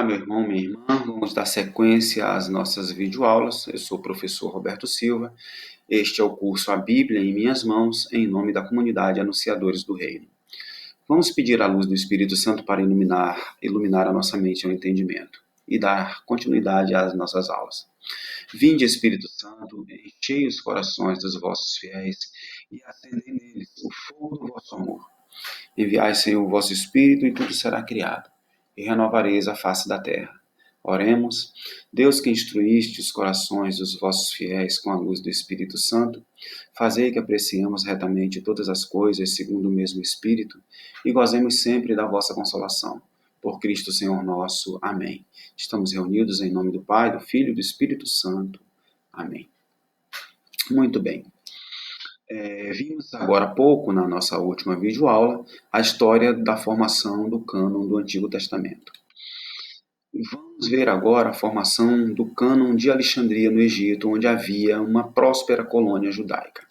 Meu irmão, minha irmã, vamos dar sequência às nossas videoaulas. Eu sou o professor Roberto Silva. Este é o curso A Bíblia em Minhas Mãos, em nome da comunidade Anunciadores do Reino. Vamos pedir a luz do Espírito Santo para iluminar a nossa mente ao entendimento e dar continuidade às nossas aulas. Vinde, Espírito Santo, enchei os corações dos vossos fiéis e acendei neles o fogo do vosso amor. Enviai, Senhor, o vosso Espírito e tudo será criado, e renovareis a face da terra. Oremos. Deus, que instruíste os corações dos vossos fiéis com a luz do Espírito Santo, fazei que apreciemos retamente todas as coisas segundo o mesmo Espírito e gozemos sempre da vossa consolação. Por Cristo Senhor nosso. Amém. Estamos reunidos em nome do Pai, do Filho e do Espírito Santo. Amém. Muito bem. Vimos agora há pouco, na nossa última videoaula, a história da formação do cânon do Antigo Testamento. Vamos ver agora a formação do cânon de Alexandria, no Egito, onde havia uma próspera colônia judaica.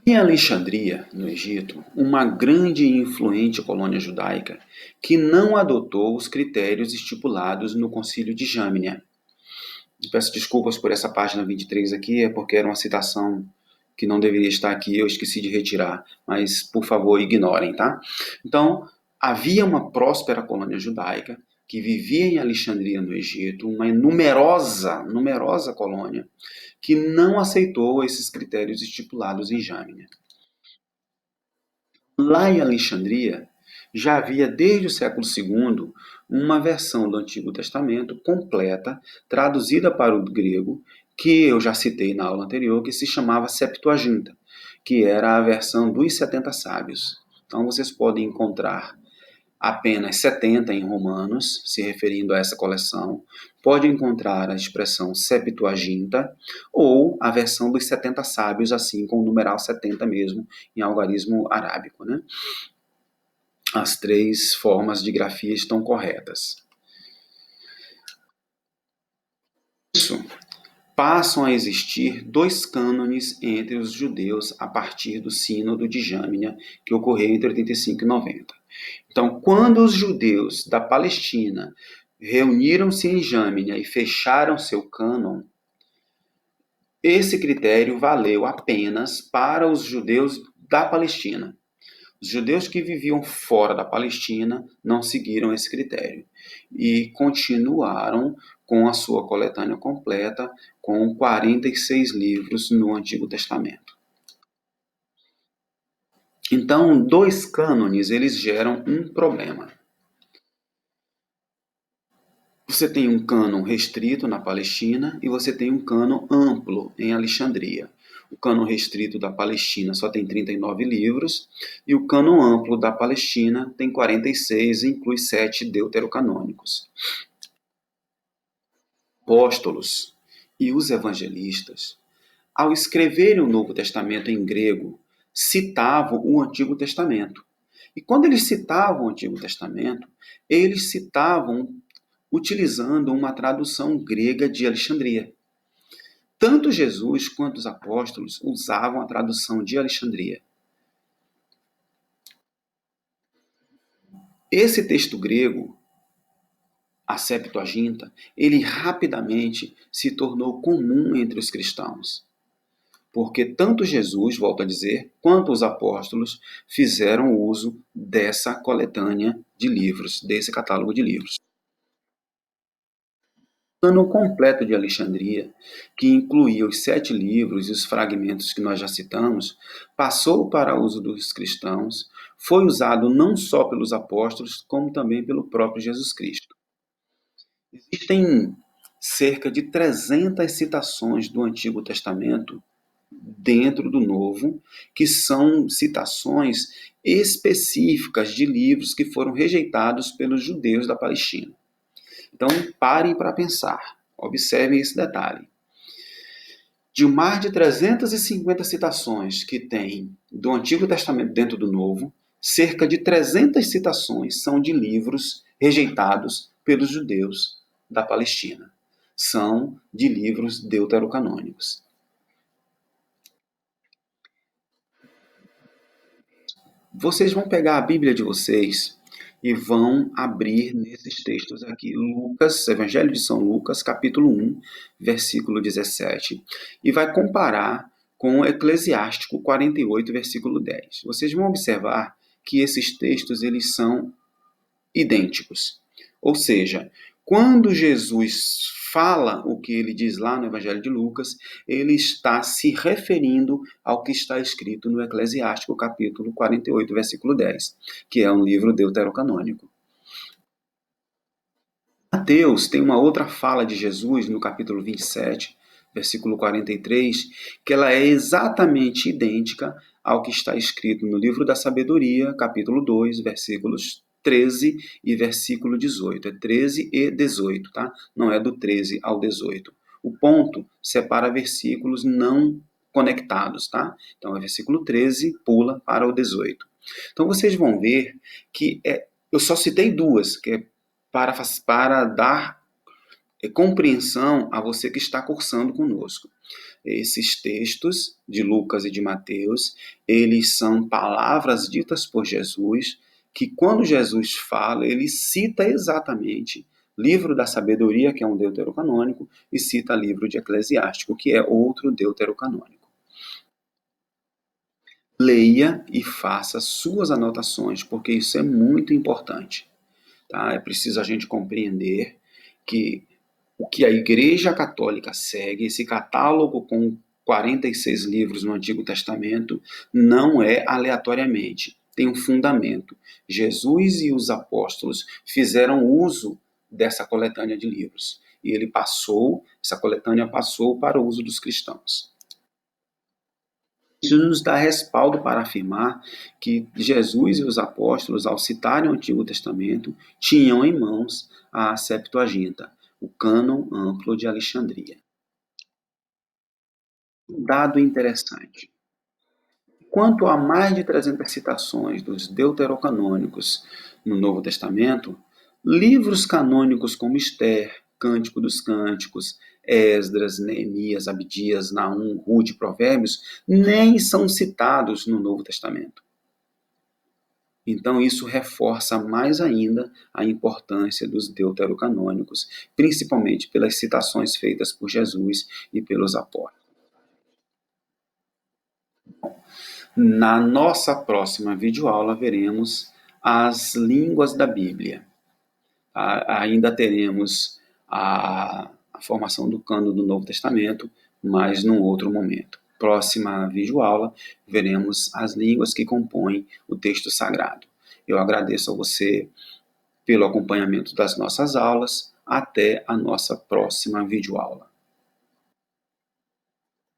Em Alexandria, no Egito, uma grande e influente colônia judaica que não adotou os critérios estipulados no Concílio de Jamnia. Peço desculpas por essa página 23 aqui, é porque era uma citação que não deveria estar aqui, eu esqueci de retirar, mas por favor ignorem, tá? Então, havia uma próspera colônia judaica que vivia em Alexandria, no Egito, uma numerosa colônia, que não aceitou esses critérios estipulados em Jamnia. Lá em Alexandria, já havia desde o século II uma versão do Antigo Testamento completa, traduzida para o grego, que eu já citei na aula anterior, que se chamava Septuaginta, que era a versão dos 70 sábios. Então vocês podem encontrar apenas 70 em Romanos, se referindo a essa coleção. Pode encontrar a expressão Septuaginta ou a versão dos 70 sábios, assim com o numeral 70 mesmo, em algarismo arábico, né? As três formas de grafia estão corretas. Isso, passam a existir dois cânones entre os judeus a partir do Sínodo de Jamnia, que ocorreu entre 85 e 90. Então, quando os judeus da Palestina reuniram-se em Jamnia e fecharam seu cânon, esse critério valeu apenas para os judeus da Palestina. Os judeus que viviam fora da Palestina não seguiram esse critério e continuaram com a sua coletânea completa, com 46 livros no Antigo Testamento. Então, dois cânones, eles geram um problema. Você tem um cânon restrito na Palestina e você tem um cânon amplo em Alexandria. O cânon restrito da Palestina só tem 39 livros e o cânon amplo da Palestina tem 46 e inclui 7 deuterocanônicos. Apóstolos e os evangelistas, ao escreverem o Novo Testamento em grego, citavam o Antigo Testamento. E quando eles citavam o Antigo Testamento, eles citavam utilizando uma tradução grega de Alexandria. Tanto Jesus quanto os apóstolos usavam a tradução de Alexandria. Esse texto grego, a Septuaginta, ele rapidamente se tornou comum entre os cristãos. Porque tanto Jesus, volto a dizer, quanto os apóstolos fizeram uso dessa coletânea de livros, desse catálogo de livros. O cânon completo de Alexandria, que incluía os 7 livros e os fragmentos que nós já citamos, passou para uso dos cristãos, foi usado não só pelos apóstolos, como também pelo próprio Jesus Cristo. Existem cerca de 300 citações do Antigo Testamento dentro do Novo, que são citações específicas de livros que foram rejeitados pelos judeus da Palestina. Então, parem para pensar, observem esse detalhe. De mais de 350 citações que tem do Antigo Testamento dentro do Novo, cerca de 300 citações são de livros rejeitados pelos judeus da Palestina. São de livros deuterocanônicos. Vocês vão pegar a Bíblia de vocês e vão abrir nesses textos aqui, Lucas, Evangelho de São Lucas, capítulo 1, versículo 17, e vai comparar com Eclesiástico 48, versículo 10. Vocês vão observar que esses textos eles são idênticos. Ou seja, quando Jesus fala o que ele diz lá no Evangelho de Lucas, ele está se referindo ao que está escrito no Eclesiástico, capítulo 48, versículo 10, que é um livro deuterocanônico. Mateus tem uma outra fala de Jesus no capítulo 27, versículo 43, que ela é exatamente idêntica ao que está escrito no livro da Sabedoria, capítulo 2, versículos 13 e versículo 18. É 13 e 18, tá? Não é do 13 ao 18. O ponto separa versículos não conectados, tá? Então, é versículo 13, pula para o 18. Então, vocês vão ver que eu só citei duas, que é para dar compreensão a você que está cursando conosco. Esses textos de Lucas e de Mateus, eles são palavras ditas por Jesus, que quando Jesus fala, ele cita exatamente livro da sabedoria, que é um deuterocanônico, e cita livro de Eclesiástico, que é outro deuterocanônico. Leia e faça suas anotações, porque isso é muito importante. Tá? É preciso a gente compreender que o que a Igreja Católica segue, esse catálogo com 46 livros no Antigo Testamento, não é aleatoriamente, tem um fundamento. Jesus e os apóstolos fizeram uso dessa coletânea de livros. E essa coletânea passou para o uso dos cristãos. Isso nos dá respaldo para afirmar que Jesus e os apóstolos, ao citarem o Antigo Testamento, tinham em mãos a Septuaginta, o cânon amplo de Alexandria. Um dado interessante. Quanto a mais de 300 citações dos deuterocanônicos no Novo Testamento, livros canônicos como Esther, Cântico dos Cânticos, Esdras, Neemias, Abdias, Naum, Rude, Provérbios, nem são citados no Novo Testamento. Então, isso reforça mais ainda a importância dos deuterocanônicos, principalmente pelas citações feitas por Jesus e pelos apóstolos. Na nossa próxima videoaula, veremos as línguas da Bíblia. Ainda teremos a formação do cânon do Novo Testamento, mas num outro momento. Próxima videoaula, veremos as línguas que compõem o texto sagrado. Eu agradeço a você pelo acompanhamento das nossas aulas. Até a nossa próxima videoaula.